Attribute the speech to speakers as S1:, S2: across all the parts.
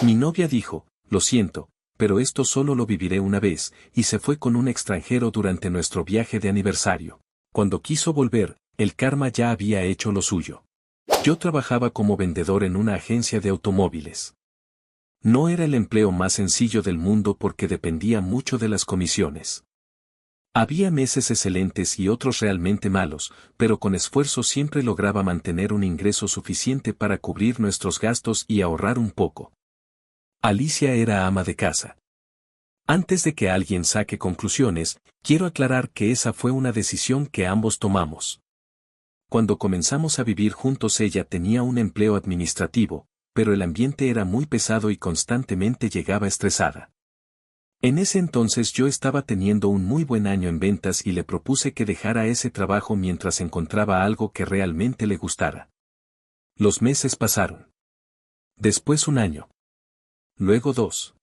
S1: Mi novia dijo, lo siento, pero esto solo lo viviré una vez, y se fue con un extranjero durante nuestro viaje de aniversario. Cuando quiso volver, el karma ya había hecho lo suyo. Yo trabajaba como vendedor en una agencia de automóviles. No era el empleo más sencillo del mundo porque dependía mucho de las comisiones. Había meses excelentes y otros realmente malos, pero con esfuerzo siempre lograba mantener un ingreso suficiente para cubrir nuestros gastos y ahorrar un poco. Alicia era ama de casa. Antes de que alguien saque conclusiones, quiero aclarar que esa fue una decisión que ambos tomamos. Cuando comenzamos a vivir juntos ella tenía un empleo administrativo, pero el ambiente era muy pesado y constantemente llegaba estresada. En ese entonces yo estaba teniendo un muy buen año en ventas y le propuse que dejara ese trabajo mientras encontraba algo que realmente le gustara. Los meses pasaron. Después un año. Luego 2.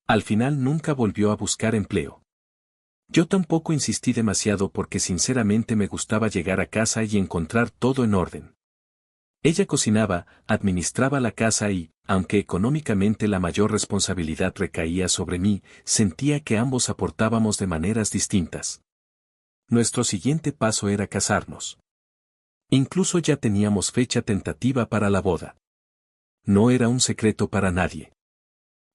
S1: Al final nunca volvió a buscar empleo. Yo tampoco insistí demasiado porque sinceramente me gustaba llegar a casa y encontrar todo en orden. Ella cocinaba, administraba la casa y, aunque económicamente la mayor responsabilidad recaía sobre mí, sentía que ambos aportábamos de maneras distintas. Nuestro siguiente paso era casarnos. Incluso ya teníamos fecha tentativa para la boda. No era un secreto para nadie.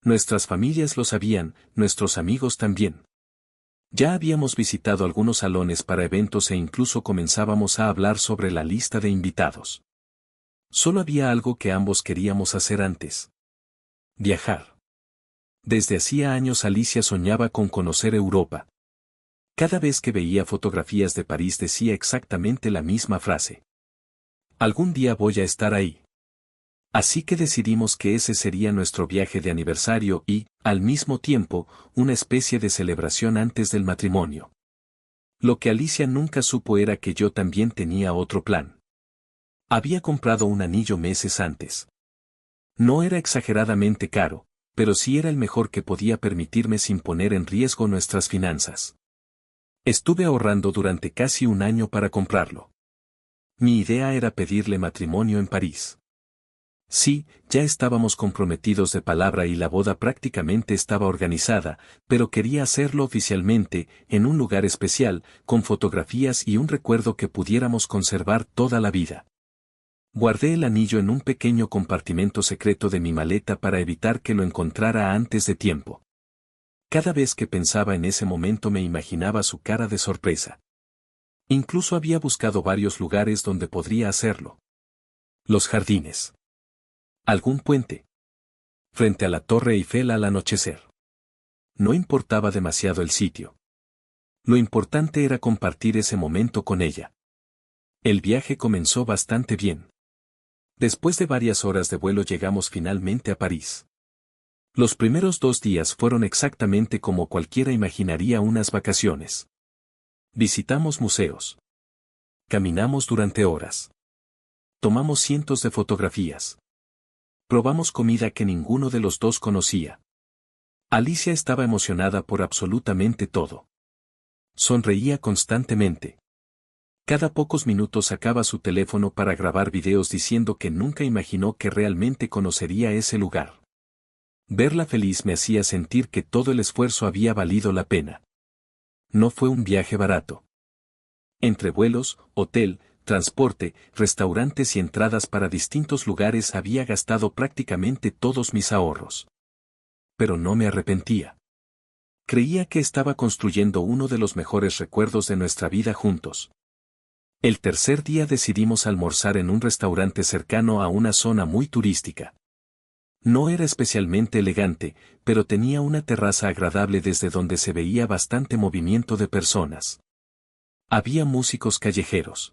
S1: Nuestras familias lo sabían, nuestros amigos también. Ya habíamos visitado algunos salones para eventos e incluso comenzábamos a hablar sobre la lista de invitados. Solo había algo que ambos queríamos hacer antes. Viajar. Desde hacía años Alicia soñaba con conocer Europa. Cada vez que veía fotografías de París decía exactamente la misma frase. Algún día voy a estar ahí. Así que decidimos que ese sería nuestro viaje de aniversario y, al mismo tiempo, una especie de celebración antes del matrimonio. Lo que Alicia nunca supo era que yo también tenía otro plan. Había comprado un anillo meses antes. No era exageradamente caro, pero sí era el mejor que podía permitirme sin poner en riesgo nuestras finanzas. Estuve ahorrando durante casi un año para comprarlo. Mi idea era pedirle matrimonio en París. Sí, ya estábamos comprometidos de palabra y la boda prácticamente estaba organizada, pero quería hacerlo oficialmente, en un lugar especial, con fotografías y un recuerdo que pudiéramos conservar toda la vida. Guardé el anillo en un pequeño compartimento secreto de mi maleta para evitar que lo encontrara antes de tiempo. Cada vez que pensaba en ese momento me imaginaba su cara de sorpresa. Incluso había buscado varios lugares donde podría hacerlo. Los jardines. Algún puente. Frente a la Torre Eiffel al anochecer. No importaba demasiado el sitio. Lo importante era compartir ese momento con ella. El viaje comenzó bastante bien. Después de varias horas de vuelo llegamos finalmente a París. Los primeros 2 días fueron exactamente como cualquiera imaginaría unas vacaciones. Visitamos museos. Caminamos durante horas. Tomamos cientos de fotografías. Probamos comida que ninguno de los dos conocía. Alicia estaba emocionada por absolutamente todo. Sonreía constantemente. Cada pocos minutos sacaba su teléfono para grabar videos diciendo que nunca imaginó que realmente conocería ese lugar. Verla feliz me hacía sentir que todo el esfuerzo había valido la pena. No fue un viaje barato. Entre vuelos, hotel, transporte, restaurantes y entradas para distintos lugares había gastado prácticamente todos mis ahorros. Pero no me arrepentía. Creía que estaba construyendo uno de los mejores recuerdos de nuestra vida juntos. El tercer día decidimos almorzar en un restaurante cercano a una zona muy turística. No era especialmente elegante, pero tenía una terraza agradable desde donde se veía bastante movimiento de personas. Había músicos callejeros.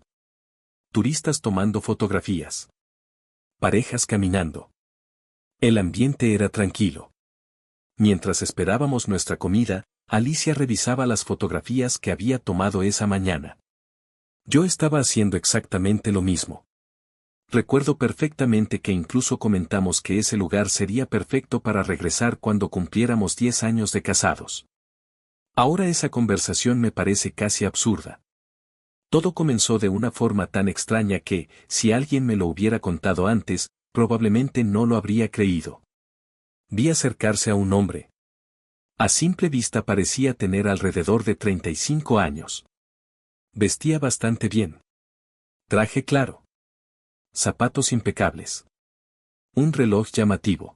S1: Turistas tomando fotografías. Parejas caminando. El ambiente era tranquilo. Mientras esperábamos nuestra comida, Alicia revisaba las fotografías que había tomado esa mañana. Yo estaba haciendo exactamente lo mismo. Recuerdo perfectamente que incluso comentamos que ese lugar sería perfecto para regresar cuando cumpliéramos 10 años de casados. Ahora esa conversación me parece casi absurda. Todo comenzó de una forma tan extraña que, si alguien me lo hubiera contado antes, probablemente no lo habría creído. Vi acercarse a un hombre. A simple vista parecía tener alrededor de 35 años. Vestía bastante bien. Traje claro. Zapatos impecables. Un reloj llamativo.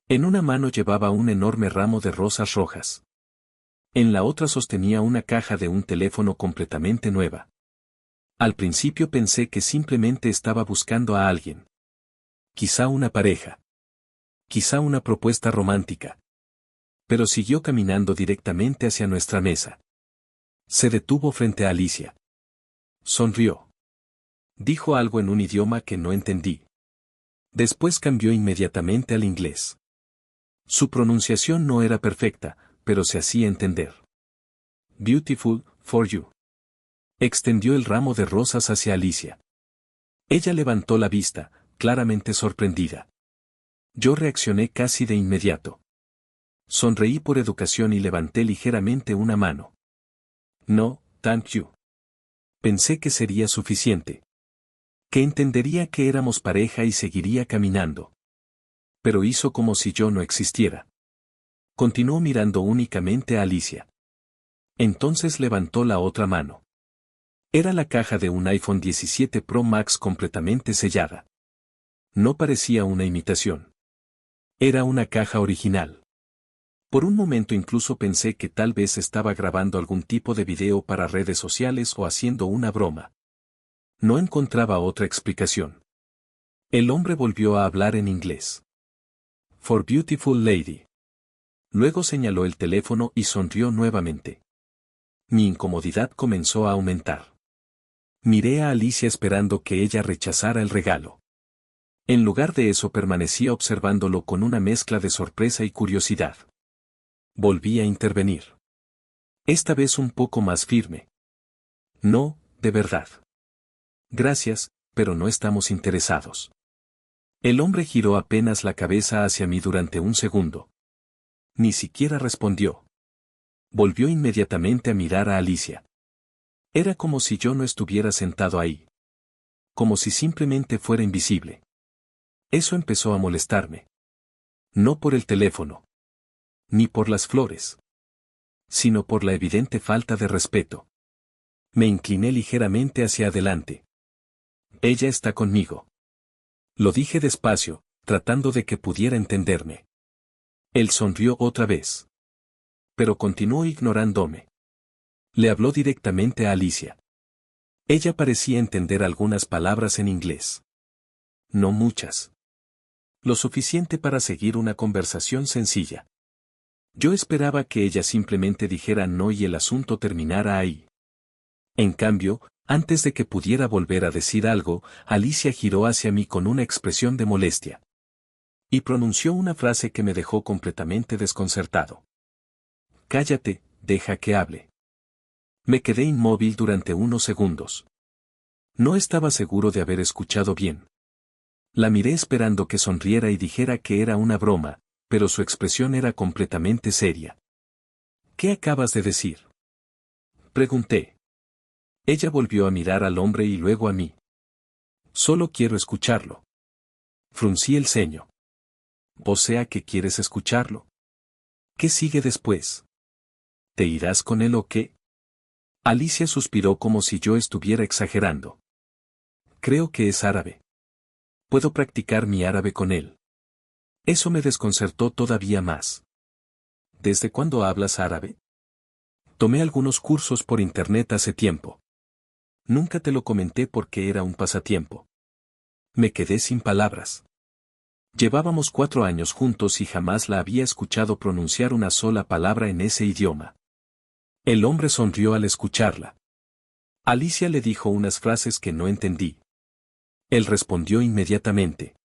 S1: En una mano llevaba un enorme ramo de rosas rojas. En la otra sostenía una caja de un teléfono completamente nueva. Al principio pensé que simplemente estaba buscando a alguien. Quizá una pareja. Quizá una propuesta romántica. Pero siguió caminando directamente hacia nuestra mesa. Se detuvo frente a Alicia. Sonrió. Dijo algo en un idioma que no entendí. Después cambió inmediatamente al inglés. Su pronunciación no era perfecta, pero se hacía entender. Beautiful, for you. Extendió el ramo de rosas hacia Alicia. Ella levantó la vista, claramente sorprendida. Yo reaccioné casi de inmediato. Sonreí por educación y levanté ligeramente una mano. No, thank you. Pensé que sería suficiente. Que entendería que éramos pareja y seguiría caminando. Pero hizo como si yo no existiera. Continuó mirando únicamente a Alicia. Entonces levantó la otra mano. Era la caja de un iPhone 17 Pro Max completamente sellada. No parecía una imitación. Era una caja original. Por un momento incluso pensé que tal vez estaba grabando algún tipo de video para redes sociales o haciendo una broma. No encontraba otra explicación. El hombre volvió a hablar en inglés. For beautiful lady. Luego señaló el teléfono y sonrió nuevamente. Mi incomodidad comenzó a aumentar. Miré a Alicia esperando que ella rechazara el regalo. En lugar de eso permanecía observándolo con una mezcla de sorpresa y curiosidad. Volví a intervenir. Esta vez un poco más firme. No, de verdad. Gracias, pero no estamos interesados. El hombre giró apenas la cabeza hacia mí durante un segundo. Ni siquiera respondió. Volvió inmediatamente a mirar a Alicia. Era como si yo no estuviera sentado ahí. Como si simplemente fuera invisible. Eso empezó a molestarme. No por el teléfono. Ni por las flores. Sino por la evidente falta de respeto. Me incliné ligeramente hacia adelante. Ella está conmigo. Lo dije despacio, tratando de que pudiera entenderme. Él sonrió otra vez. Pero continuó ignorándome. Le habló directamente a Alicia. Ella parecía entender algunas palabras en inglés. No muchas. Lo suficiente para seguir una conversación sencilla. Yo esperaba que ella simplemente dijera no y el asunto terminara ahí. En cambio, antes de que pudiera volver a decir algo, Alicia giró hacia mí con una expresión de molestia. Y pronunció una frase que me dejó completamente desconcertado. Cállate, deja que hable. Me quedé inmóvil durante unos segundos. No estaba seguro de haber escuchado bien. La miré esperando que sonriera y dijera que era una broma, pero su expresión era completamente seria. ¿Qué acabas de decir? Pregunté. Ella volvió a mirar al hombre y luego a mí. Solo quiero escucharlo. Fruncí el ceño. O sea que quieres escucharlo. ¿Qué sigue después? ¿Te irás con él o qué? Alicia suspiró como si yo estuviera exagerando. Creo que es árabe. Puedo practicar mi árabe con él. Eso me desconcertó todavía más. ¿Desde cuándo hablas árabe? Tomé algunos cursos por internet hace tiempo. Nunca te lo comenté porque era un pasatiempo. Me quedé sin palabras. Llevábamos 4 años juntos y jamás la había escuchado pronunciar una sola palabra en ese idioma. El hombre sonrió al escucharla. Alicia le dijo unas frases que no entendí. Él respondió inmediatamente.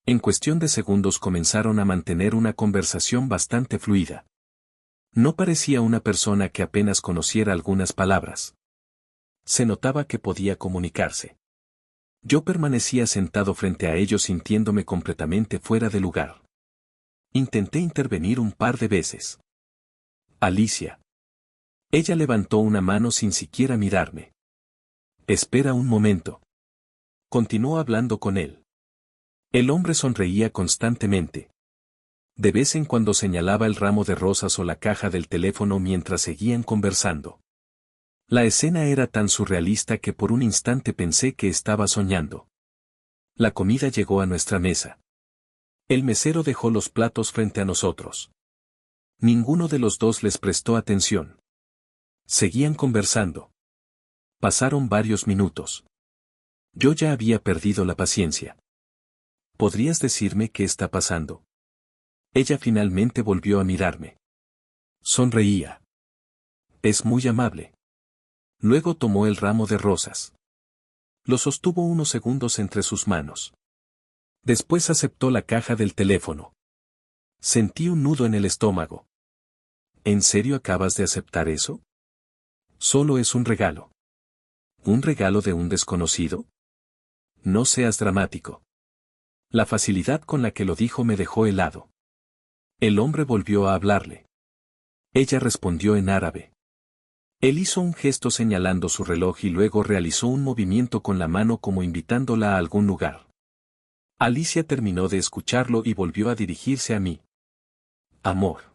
S1: En cuestión de segundos comenzaron a mantener una conversación bastante fluida. No parecía una persona que apenas conociera algunas palabras. Se notaba que podía comunicarse. Yo permanecía sentado frente a ellos sintiéndome completamente fuera de lugar. Intenté intervenir un par de veces. Alicia. Ella levantó una mano sin siquiera mirarme. Espera un momento. Continuó hablando con él. El hombre sonreía constantemente. De vez en cuando señalaba el ramo de rosas o la caja del teléfono mientras seguían conversando. La escena era tan surrealista que por un instante pensé que estaba soñando. La comida llegó a nuestra mesa. El mesero dejó los platos frente a nosotros. Ninguno de los dos les prestó atención. Seguían conversando. Pasaron varios minutos. Yo ya había perdido la paciencia. ¿Podrías decirme qué está pasando? Ella finalmente volvió a mirarme. Sonreía. Es muy amable. Luego tomó el ramo de rosas. Lo sostuvo unos segundos entre sus manos. Después aceptó la caja del teléfono. Sentí un nudo en el estómago. ¿En serio acabas de aceptar eso? Solo es un regalo. ¿Un regalo de un desconocido? No seas dramático. La facilidad con la que lo dijo me dejó helado. El hombre volvió a hablarle. Ella respondió en árabe. Él hizo un gesto señalando su reloj y luego realizó un movimiento con la mano como invitándola a algún lugar. Alicia terminó de escucharlo y volvió a dirigirse a mí. Amor.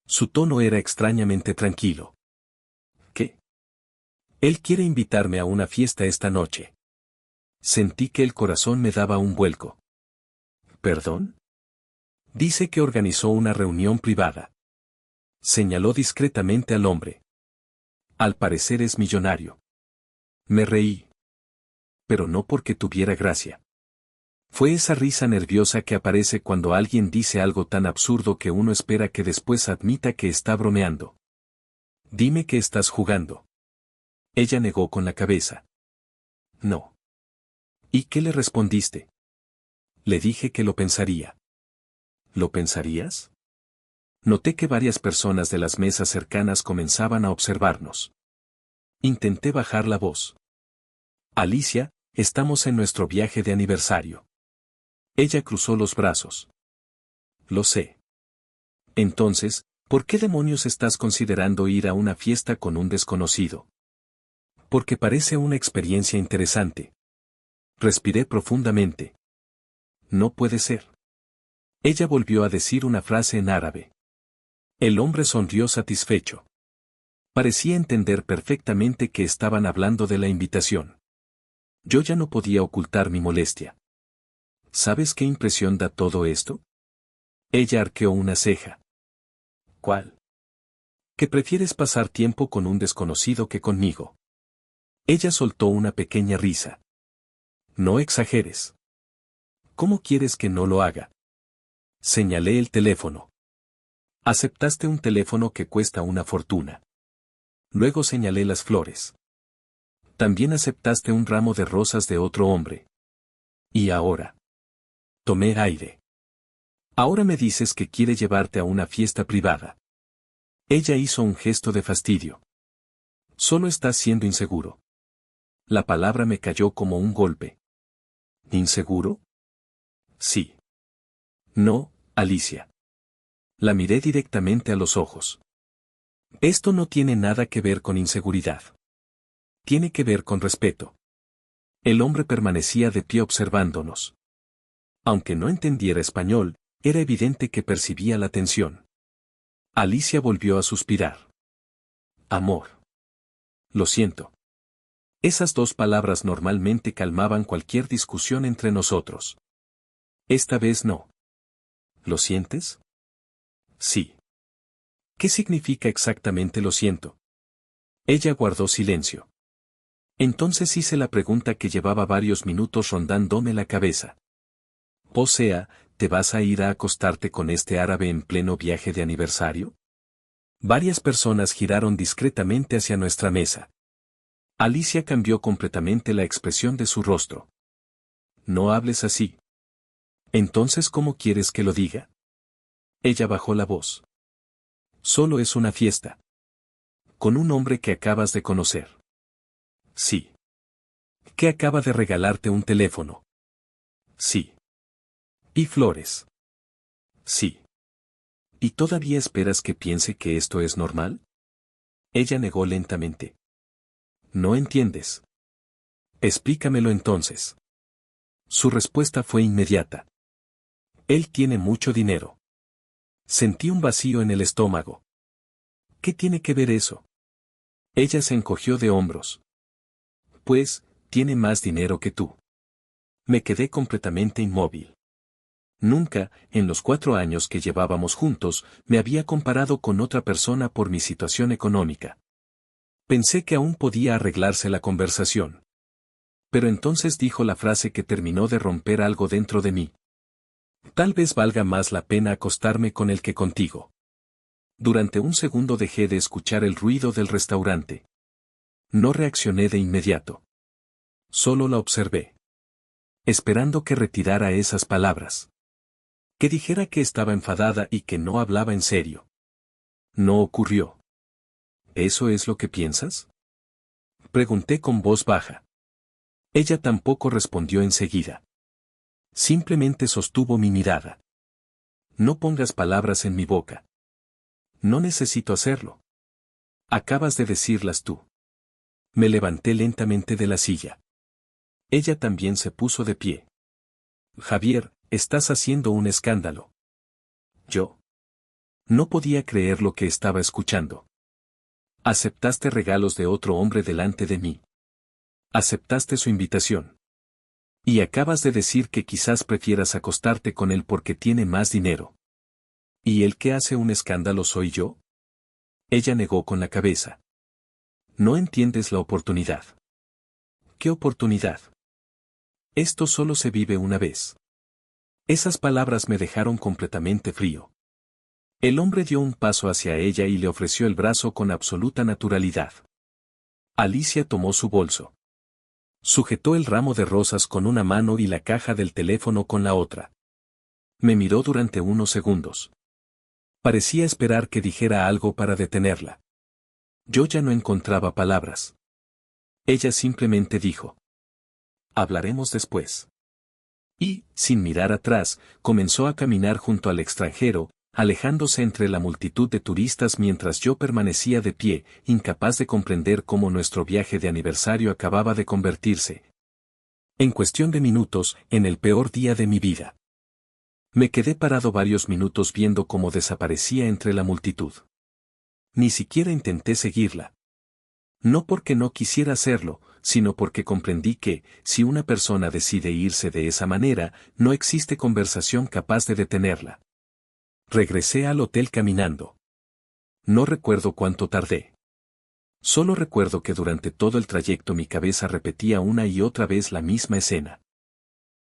S1: Su tono era extrañamente tranquilo. ¿Qué? Él quiere invitarme a una fiesta esta noche. Sentí que el corazón me daba un vuelco. ¿Perdón? Dice que organizó una reunión privada. Señaló discretamente al hombre. Al parecer es millonario. Me reí. Pero no porque tuviera gracia. Fue esa risa nerviosa que aparece cuando alguien dice algo tan absurdo que uno espera que después admita que está bromeando. Dime que estás jugando. Ella negó con la cabeza. No. ¿Y qué le respondiste? Le dije que lo pensaría. ¿Lo pensarías? Noté que varias personas de las mesas cercanas comenzaban a observarnos. Intenté bajar la voz. Alicia, estamos en nuestro viaje de aniversario. Ella cruzó los brazos. Lo sé. Entonces, ¿por qué demonios estás considerando ir a una fiesta con un desconocido? Porque parece una experiencia interesante. Respiré profundamente. No puede ser. Ella volvió a decir una frase en árabe. El hombre sonrió satisfecho. Parecía entender perfectamente que estaban hablando de la invitación. Yo ya no podía ocultar mi molestia. ¿Sabes qué impresión da todo esto? Ella arqueó una ceja. ¿Cuál? Que prefieres pasar tiempo con un desconocido que conmigo. Ella soltó una pequeña risa. No exageres. ¿Cómo quieres que no lo haga? Señalé el teléfono. Aceptaste un teléfono que cuesta una fortuna. Luego señalé las flores. También aceptaste un ramo de rosas de otro hombre. ¿Y ahora? Tomé aire. Ahora me dices que quiere llevarte a una fiesta privada. Ella hizo un gesto de fastidio. Solo estás siendo inseguro. La palabra me cayó como un golpe. ¿Inseguro? Sí. No, Alicia. La miré directamente a los ojos. Esto no tiene nada que ver con inseguridad. Tiene que ver con respeto. El hombre permanecía de pie observándonos. Aunque no entendiera español, era evidente que percibía la tensión. Alicia volvió a suspirar. Amor. Lo siento. Esas dos palabras normalmente calmaban cualquier discusión entre nosotros. Esta vez no. ¿Lo sientes? Sí. ¿Qué significa exactamente lo siento? Ella guardó silencio. Entonces hice la pregunta que llevaba varios minutos rondándome la cabeza. O sea, ¿te vas a ir a acostarte con este árabe en pleno viaje de aniversario? Varias personas giraron discretamente hacia nuestra mesa. Alicia cambió completamente la expresión de su rostro. No hables así. Entonces, ¿cómo quieres que lo diga? Ella bajó la voz. Solo es una fiesta. Con un hombre que acabas de conocer. Sí. Que acaba de regalarte un teléfono. Sí. Y flores. Sí. ¿Y todavía esperas que piense que esto es normal? Ella negó lentamente. No entiendes. Explícamelo entonces. Su respuesta fue inmediata. Él tiene mucho dinero. Sentí un vacío en el estómago. ¿Qué tiene que ver eso? Ella se encogió de hombros. Pues, tiene más dinero que tú. Me quedé completamente inmóvil. Nunca, en los 4 años que llevábamos juntos, me había comparado con otra persona por mi situación económica. Pensé que aún podía arreglarse la conversación. Pero entonces dijo la frase que terminó de romper algo dentro de mí. Tal vez valga más la pena acostarme con él que contigo. Durante un segundo dejé de escuchar el ruido del restaurante. No reaccioné de inmediato. Solo la observé. Esperando que retirara esas palabras. Que dijera que estaba enfadada y que no hablaba en serio. No ocurrió. ¿Eso es lo que piensas? Pregunté con voz baja. Ella tampoco respondió enseguida. Simplemente sostuvo mi mirada. No pongas palabras en mi boca. No necesito hacerlo. Acabas de decirlas tú. Me levanté lentamente de la silla. Ella también se puso de pie. Javier, estás haciendo un escándalo. Yo. No podía creer lo que estaba escuchando. Aceptaste regalos de otro hombre delante de mí. Aceptaste su invitación. Y acabas de decir que quizás prefieras acostarte con él porque tiene más dinero. ¿Y el que hace un escándalo soy yo? Ella negó con la cabeza. No entiendes la oportunidad. ¿Qué oportunidad? Esto solo se vive una vez. Esas palabras me dejaron completamente frío. El hombre dio un paso hacia ella y le ofreció el brazo con absoluta naturalidad. Alicia tomó su bolso. Sujetó el ramo de rosas con una mano y la caja del teléfono con la otra. Me miró durante unos segundos. Parecía esperar que dijera algo para detenerla. Yo ya no encontraba palabras. Ella simplemente dijo: hablaremos después. Y, sin mirar atrás, comenzó a caminar junto al extranjero, alejándose entre la multitud de turistas mientras yo permanecía de pie, incapaz de comprender cómo nuestro viaje de aniversario acababa de convertirse, en cuestión de minutos, en el peor día de mi vida. Me quedé parado varios minutos viendo cómo desaparecía entre la multitud. Ni siquiera intenté seguirla. No porque no quisiera hacerlo, sino porque comprendí que, si una persona decide irse de esa manera, no existe conversación capaz de detenerla. Regresé al hotel caminando. No recuerdo cuánto tardé. Solo recuerdo que durante todo el trayecto mi cabeza repetía una y otra vez la misma escena.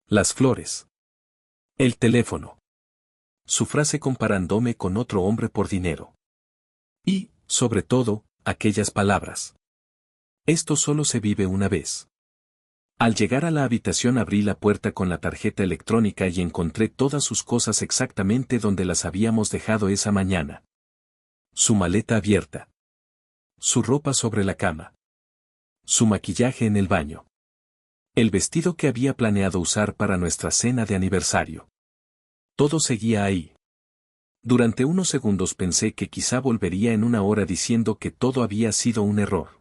S1: Las flores. El teléfono. Su frase comparándome con otro hombre por dinero. Y, sobre todo, aquellas palabras. Esto solo se vive una vez. Al llegar a la habitación abrí la puerta con la tarjeta electrónica y encontré todas sus cosas exactamente donde las habíamos dejado esa mañana. Su maleta abierta. Su ropa sobre la cama. Su maquillaje en el baño. El vestido que había planeado usar para nuestra cena de aniversario. Todo seguía ahí. Durante unos segundos pensé que quizá volvería en una hora diciendo que todo había sido un error.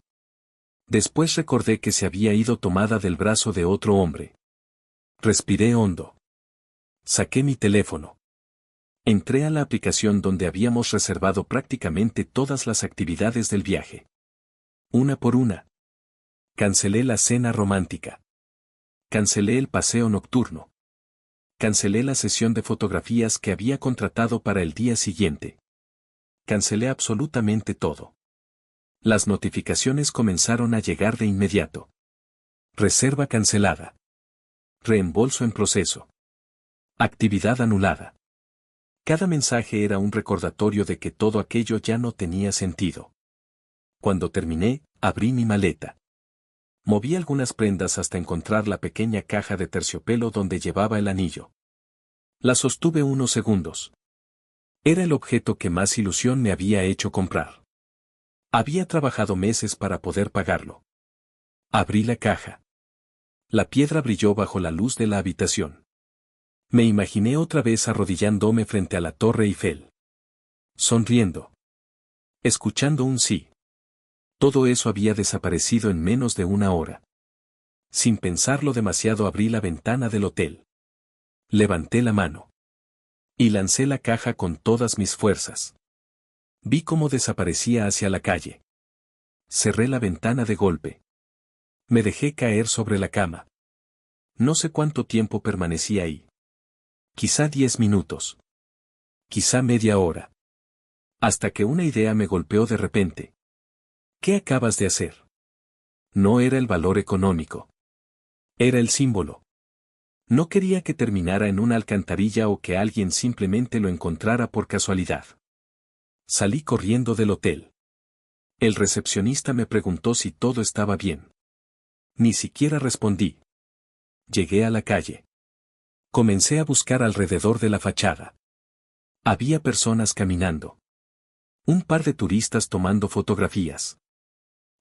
S1: Después recordé que se había ido tomada del brazo de otro hombre. Respiré hondo. Saqué mi teléfono. Entré a la aplicación donde habíamos reservado prácticamente todas las actividades del viaje. Una por una. Cancelé la cena romántica. Cancelé el paseo nocturno. Cancelé la sesión de fotografías que había contratado para el día siguiente. Cancelé absolutamente todo. Las notificaciones comenzaron a llegar de inmediato. Reserva cancelada. Reembolso en proceso. Actividad anulada. Cada mensaje era un recordatorio de que todo aquello ya no tenía sentido. Cuando terminé, abrí mi maleta. Moví algunas prendas hasta encontrar la pequeña caja de terciopelo donde llevaba el anillo. La sostuve unos segundos. Era el objeto que más ilusión me había hecho comprar. Había trabajado meses para poder pagarlo. Abrí la caja. La piedra brilló bajo la luz de la habitación. Me imaginé otra vez arrodillándome frente a la Torre Eiffel. Sonriendo. Escuchando un sí. Todo eso había desaparecido en menos de una hora. Sin pensarlo demasiado abrí la ventana del hotel. Levanté la mano. Y lancé la caja con todas mis fuerzas. Vi cómo desaparecía hacia la calle. Cerré la ventana de golpe. Me dejé caer sobre la cama. No sé cuánto tiempo permanecí ahí. Quizá 10 minutos. Quizá media hora. Hasta que una idea me golpeó de repente. ¿Qué acabas de hacer? No era el valor económico. Era el símbolo. No quería que terminara en una alcantarilla o que alguien simplemente lo encontrara por casualidad. Salí corriendo del hotel. El recepcionista me preguntó si todo estaba bien. Ni siquiera respondí. Llegué a la calle. Comencé a buscar alrededor de la fachada. Había personas caminando. Un par de turistas tomando fotografías.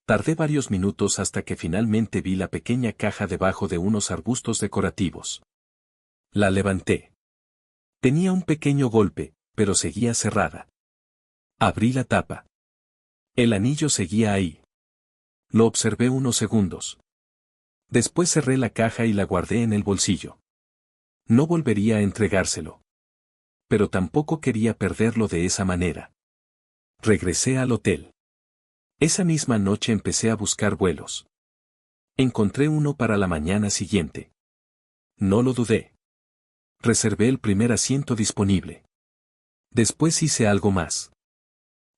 S1: Tardé varios minutos hasta que finalmente vi la pequeña caja debajo de unos arbustos decorativos. La levanté. Tenía un pequeño golpe, pero seguía cerrada. Abrí la tapa. El anillo seguía ahí. Lo observé unos segundos. Después cerré la caja y la guardé en el bolsillo. No volvería a entregárselo. Pero tampoco quería perderlo de esa manera. Regresé al hotel. Esa misma noche empecé a buscar vuelos. Encontré uno para la mañana siguiente. No lo dudé. Reservé el primer asiento disponible. Después hice algo más.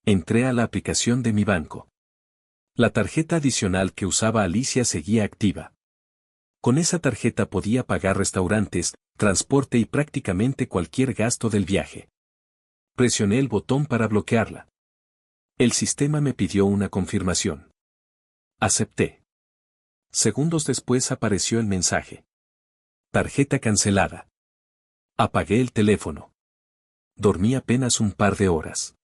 S1: Entré a la aplicación de mi banco. La tarjeta adicional que usaba Alicia seguía activa. Con esa tarjeta podía pagar restaurantes, transporte y prácticamente cualquier gasto del viaje. Presioné el botón para bloquearla. El sistema me pidió una confirmación. Acepté. Segundos después apareció el mensaje. Tarjeta cancelada. Apagué el teléfono. Dormí apenas un par de horas.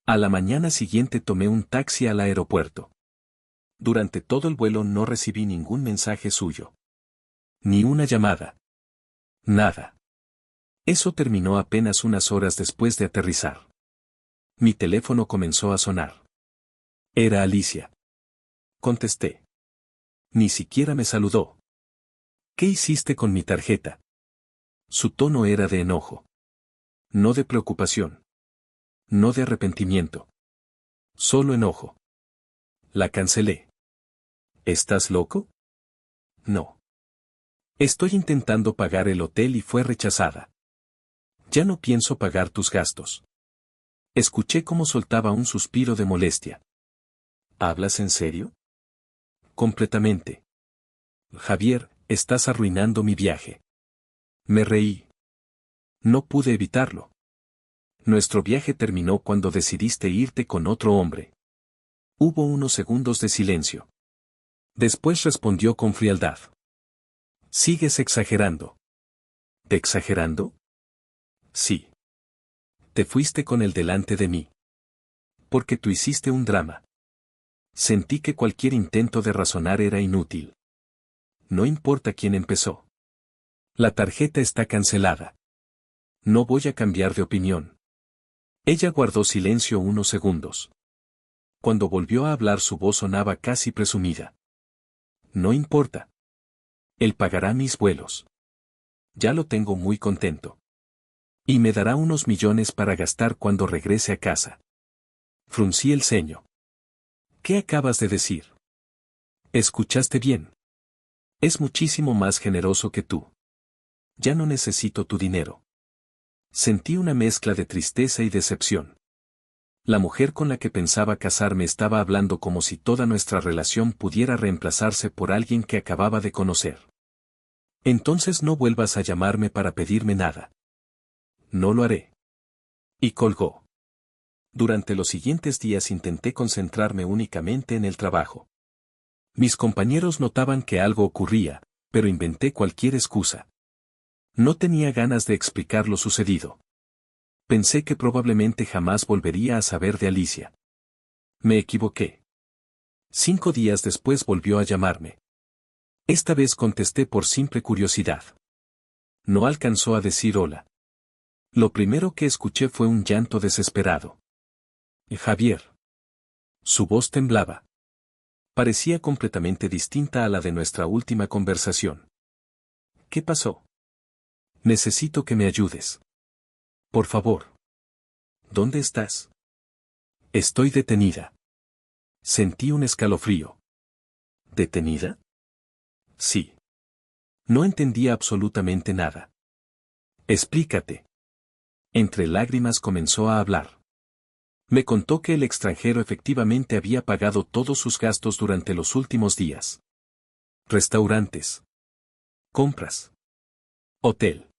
S1: A la mañana siguiente tomé un taxi al aeropuerto. Durante todo el vuelo no recibí ningún mensaje suyo. Ni una llamada. Nada. Eso terminó apenas unas horas después de aterrizar. Mi teléfono comenzó a sonar. Era Alicia. Contesté. Ni siquiera me saludó. ¿Qué hiciste con mi tarjeta? Su tono era de enojo. No de preocupación. No de arrepentimiento. Solo enojo. La cancelé. ¿Estás loco? No. Estoy intentando pagar el hotel y fue rechazada. Ya no pienso pagar tus gastos. Escuché cómo soltaba un suspiro de molestia. ¿Hablas en serio? Completamente. Javier, estás arruinando mi viaje. Me reí. No pude evitarlo. Nuestro viaje terminó cuando decidiste irte con otro hombre. Hubo unos segundos de silencio. Después respondió con frialdad. Sigues exagerando. ¿Exagerando? Sí. Te fuiste con él delante de mí. Porque tú hiciste un drama. Sentí que cualquier intento de razonar era inútil. No importa quién empezó. La tarjeta está cancelada. No voy a cambiar de opinión. Ella guardó silencio unos segundos. Cuando volvió a hablar su voz sonaba casi presumida. No importa. Él pagará mis vuelos. Ya lo tengo muy contento. Y me dará unos millones para gastar cuando regrese a casa. Fruncí el ceño. ¿Qué acabas de decir? ¿Escuchaste bien? Es muchísimo más generoso que tú. Ya no necesito tu dinero. Sentí una mezcla de tristeza y decepción. La mujer con la que pensaba casarme estaba hablando como si toda nuestra relación pudiera reemplazarse por alguien que acababa de conocer. Entonces no vuelvas a llamarme para pedirme nada. No lo haré. Y colgó. Durante los siguientes días intenté concentrarme únicamente en el trabajo. Mis compañeros notaban que algo ocurría, pero inventé cualquier excusa. No tenía ganas de explicar lo sucedido. Pensé que probablemente jamás volvería a saber de Alicia. Me equivoqué. 5 días después volvió a llamarme. Esta vez contesté por simple curiosidad. No alcanzó a decir hola. Lo primero que escuché fue un llanto desesperado. Javier. Su voz temblaba. Parecía completamente distinta a la de nuestra última conversación. ¿Qué pasó? Necesito que me ayudes. Por favor. ¿Dónde estás? Estoy detenida. Sentí un escalofrío. ¿Detenida? Sí. No entendía absolutamente nada. Explícate. Entre lágrimas comenzó a hablar. Me contó que el extranjero efectivamente había pagado todos sus gastos durante los últimos días. Restaurantes. Compras. Hotel.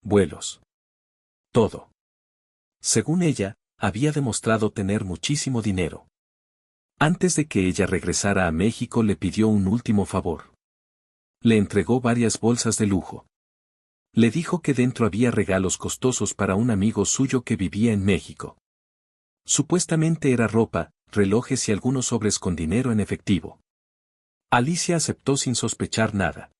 S1: Vuelos. Todo. Según ella, había demostrado tener muchísimo dinero. Antes de que ella regresara a México le pidió un último favor. Le entregó varias bolsas de lujo. Le dijo que dentro había regalos costosos para un amigo suyo que vivía en México. Supuestamente era ropa, relojes y algunos sobres con dinero en efectivo. Alicia aceptó sin sospechar nada.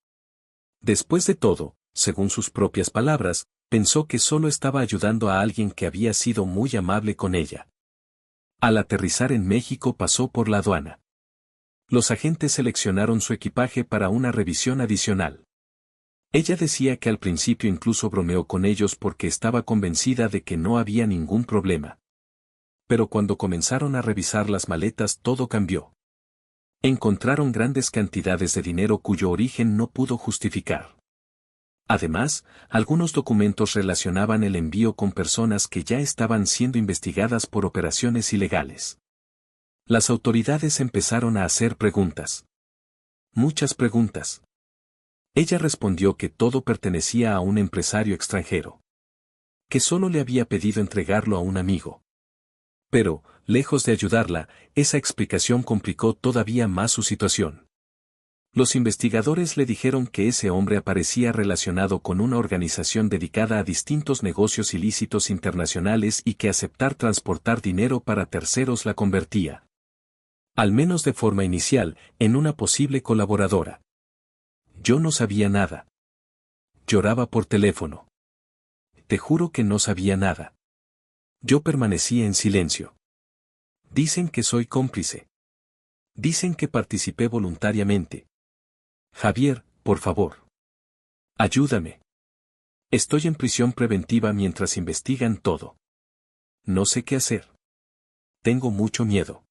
S1: Después de todo, según sus propias palabras, pensó que solo estaba ayudando a alguien que había sido muy amable con ella. Al aterrizar en México pasó por la aduana. Los agentes seleccionaron su equipaje para una revisión adicional. Ella decía que al principio incluso bromeó con ellos porque estaba convencida de que no había ningún problema. Pero cuando comenzaron a revisar las maletas todo cambió. Encontraron grandes cantidades de dinero cuyo origen no pudo justificar. Además, algunos documentos relacionaban el envío con personas que ya estaban siendo investigadas por operaciones ilegales. Las autoridades empezaron a hacer preguntas. Muchas preguntas. Ella respondió que todo pertenecía a un empresario extranjero. Que solo le había pedido entregarlo a un amigo. Pero, lejos de ayudarla, esa explicación complicó todavía más su situación. Los investigadores le dijeron que ese hombre aparecía relacionado con una organización dedicada a distintos negocios ilícitos internacionales y que aceptar transportar dinero para terceros la convertía, al menos de forma inicial, en una posible colaboradora. Yo no sabía nada. Lloraba por teléfono. Te juro que no sabía nada. Yo permanecí en silencio. Dicen que soy cómplice. Dicen que participé voluntariamente. Javier, por favor. Ayúdame. Estoy en prisión preventiva mientras investigan todo. No sé qué hacer. Tengo mucho miedo.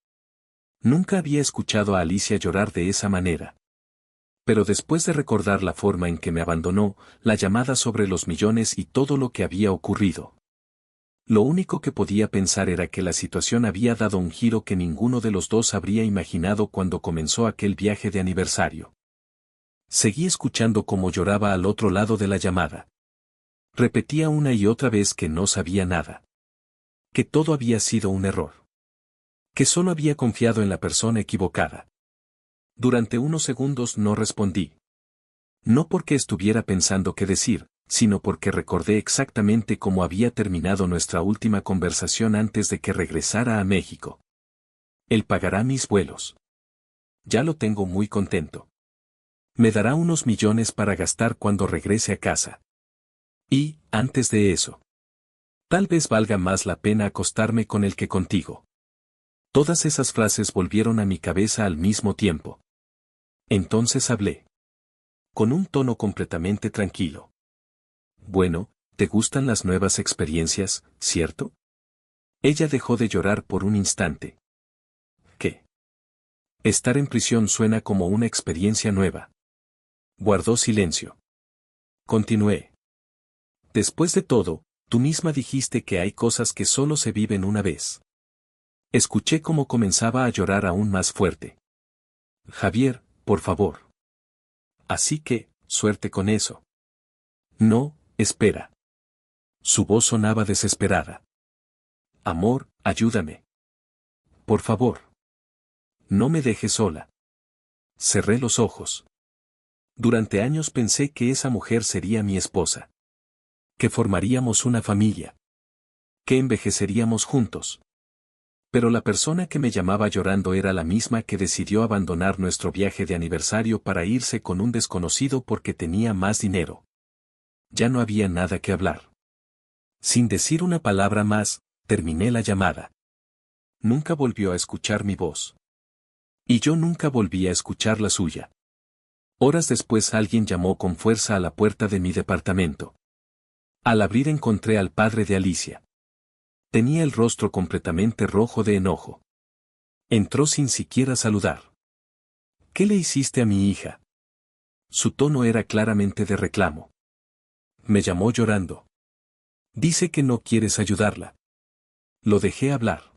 S1: Nunca había escuchado a Alicia llorar de esa manera. Pero después de recordar la forma en que me abandonó, la llamada sobre los millones y todo lo que había ocurrido. Lo único que podía pensar era que la situación había dado un giro que ninguno de los dos habría imaginado cuando comenzó aquel viaje de aniversario. Seguí escuchando cómo lloraba al otro lado de la llamada. Repetía una y otra vez que no sabía nada. Que todo había sido un error. Que solo había confiado en la persona equivocada. Durante unos segundos no respondí. No porque estuviera pensando qué decir, sino porque recordé exactamente cómo había terminado nuestra última conversación antes de que regresara a México. Él pagará mis vuelos. Ya lo tengo muy contento. Me dará unos millones para gastar cuando regrese a casa. Y, antes de eso, tal vez valga más la pena acostarme con él que contigo. Todas esas frases volvieron a mi cabeza al mismo tiempo. Entonces hablé. Con un tono completamente tranquilo. Bueno, ¿te gustan las nuevas experiencias, cierto? Ella dejó de llorar por un instante. ¿Qué? Estar en prisión suena como una experiencia nueva. Guardó silencio. Continué. Después de todo, tú misma dijiste que hay cosas que solo se viven una vez. Escuché cómo comenzaba a llorar aún más fuerte. Javier, por favor. Así que, suerte con eso. No, espera. Su voz sonaba desesperada. Amor, ayúdame. Por favor. No me dejes sola. Cerré los ojos. Durante años pensé que esa mujer sería mi esposa. Que formaríamos una familia. Que envejeceríamos juntos. Pero la persona que me llamaba llorando era la misma que decidió abandonar nuestro viaje de aniversario para irse con un desconocido porque tenía más dinero. Ya no había nada que hablar. Sin decir una palabra más, terminé la llamada. Nunca volvió a escuchar mi voz. Y yo nunca volví a escuchar la suya. Horas después alguien llamó con fuerza a la puerta de mi departamento. Al abrir encontré al padre de Alicia. Tenía el rostro completamente rojo de enojo. Entró sin siquiera saludar. ¿Qué le hiciste a mi hija? Su tono era claramente de reclamo. Me llamó llorando. Dice que no quieres ayudarla. Lo dejé hablar.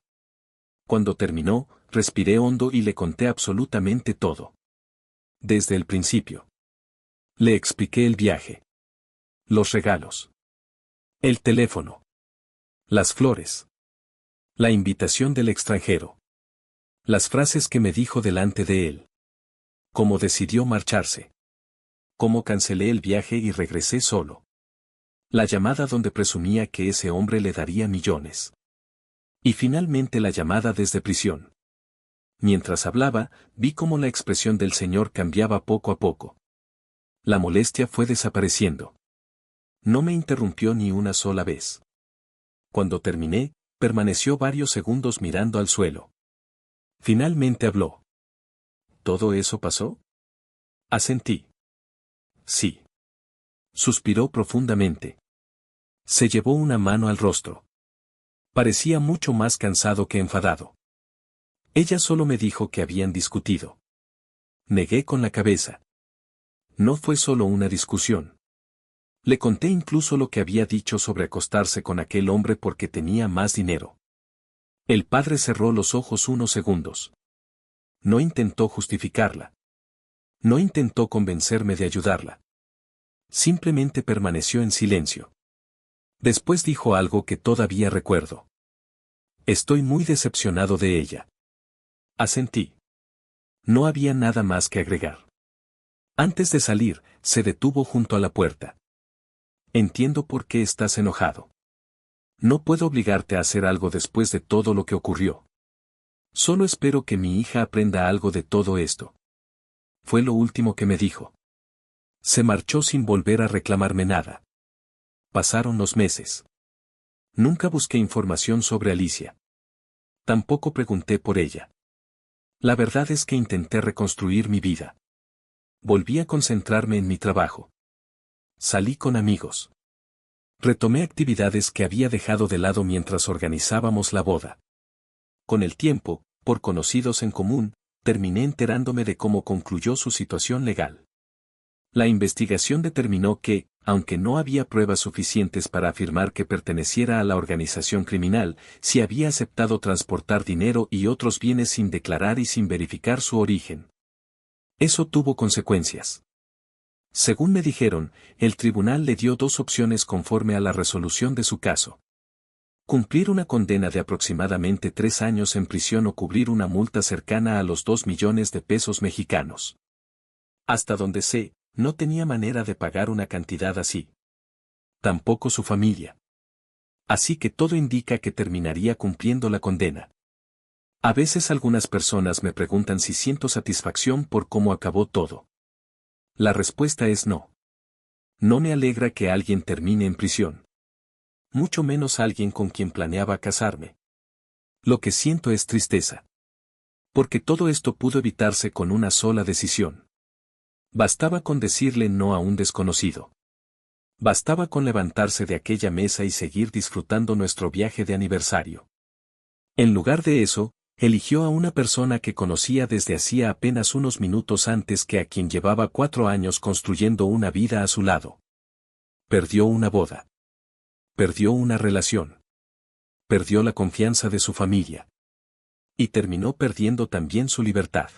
S1: Cuando terminó, respiré hondo y le conté absolutamente todo. Desde el principio. Le expliqué el viaje. Los regalos. El teléfono. Las flores. La invitación del extranjero. Las frases que me dijo delante de él. Cómo decidió marcharse. Cómo cancelé el viaje y regresé solo. La llamada donde presumía que ese hombre le daría millones. Y finalmente la llamada desde prisión. Mientras hablaba, vi cómo la expresión del señor cambiaba poco a poco. La molestia fue desapareciendo. No me interrumpió ni una sola vez. Cuando terminé, permaneció varios segundos mirando al suelo. Finalmente habló. ¿Todo eso pasó? Asentí. Sí. Suspiró profundamente. Se llevó una mano al rostro. Parecía mucho más cansado que enfadado. Ella solo me dijo que habían discutido. Negué con la cabeza. No fue solo una discusión. Le conté incluso lo que había dicho sobre acostarse con aquel hombre porque tenía más dinero. El padre cerró los ojos unos segundos. No intentó justificarla. No intentó convencerme de ayudarla. Simplemente permaneció en silencio. Después dijo algo que todavía recuerdo. Estoy muy decepcionado de ella. Asentí. No había nada más que agregar. Antes de salir, se detuvo junto a la puerta. Entiendo por qué estás enojado. No puedo obligarte a hacer algo después de todo lo que ocurrió. Solo espero que mi hija aprenda algo de todo esto. Fue lo último que me dijo. Se marchó sin volver a reclamarme nada. Pasaron los meses. Nunca busqué información sobre Alicia. Tampoco pregunté por ella. La verdad es que intenté reconstruir mi vida. Volví a concentrarme en mi trabajo. Salí con amigos. Retomé actividades que había dejado de lado mientras organizábamos la boda. Con el tiempo, por conocidos en común, terminé enterándome de cómo concluyó su situación legal. La investigación determinó que, aunque no había pruebas suficientes para afirmar que perteneciera a la organización criminal, sí había aceptado transportar dinero y otros bienes sin declarar y sin verificar su origen. Eso tuvo consecuencias. Según me dijeron, el tribunal le dio dos opciones conforme a la resolución de su caso. Cumplir una condena de aproximadamente 3 años en prisión o cubrir una multa cercana a los 2 millones de pesos mexicanos. Hasta donde sé, no tenía manera de pagar una cantidad así. Tampoco su familia. Así que todo indica que terminaría cumpliendo la condena. A veces algunas personas me preguntan si siento satisfacción por cómo acabó todo. La respuesta es no. No me alegra que alguien termine en prisión. Mucho menos alguien con quien planeaba casarme. Lo que siento es tristeza. Porque todo esto pudo evitarse con una sola decisión. Bastaba con decirle no a un desconocido. Bastaba con levantarse de aquella mesa y seguir disfrutando nuestro viaje de aniversario. En lugar de eso, eligió a una persona que conocía desde hacía apenas unos minutos antes que a quien llevaba 4 años construyendo una vida a su lado. Perdió una boda. Perdió una relación. Perdió la confianza de su familia. Y terminó perdiendo también su libertad.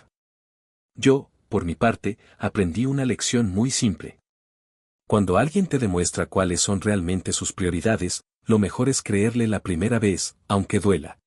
S1: Yo, por mi parte, aprendí una lección muy simple. Cuando alguien te demuestra cuáles son realmente sus prioridades, lo mejor es creerle la primera vez, aunque duela.